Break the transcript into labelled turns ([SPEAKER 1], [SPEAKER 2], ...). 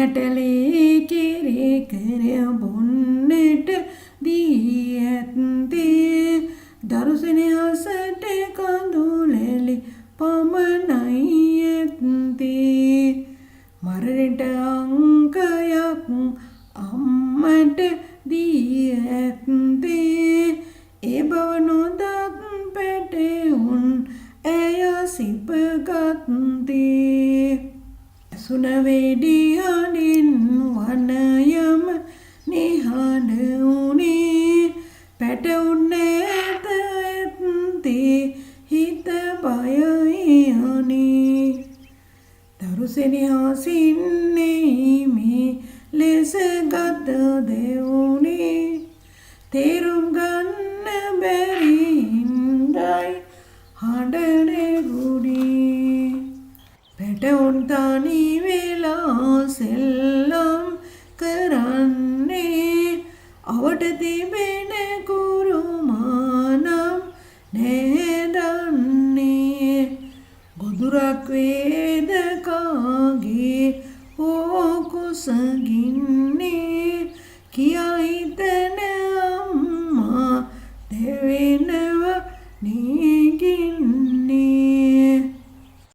[SPEAKER 1] ඇටලේ කෙරේ කර බොන්නට දී ඇත්තේ දරුසෙනෙහසට කඳුලැලි පමණයි ඇත්තේ මරණට අංකයක් අම්මට දී ඇත්තේ ඒ බව නොදත් පැටවුන් ඇය සිපගත්තේ ඇසුන වෙඩිහඬින් වනයම නිහඬ වුණේ පැටවුන් නැත ඇත්තේ හිත බයයි අනේ දරුසෙනෙහසින් මේ ලෙස ගත දෙවුනේ තේරුම් ගන්න බැරි හින්දයි හඬනෙගුනේ පැටවුන් තනි වෙලා සෙල්ලම් කරන්නේ අවට තිබෙන කුරුමානම් නෑදන්නේ ගොදුරක් වේද කාගේ හෝ කුසගින්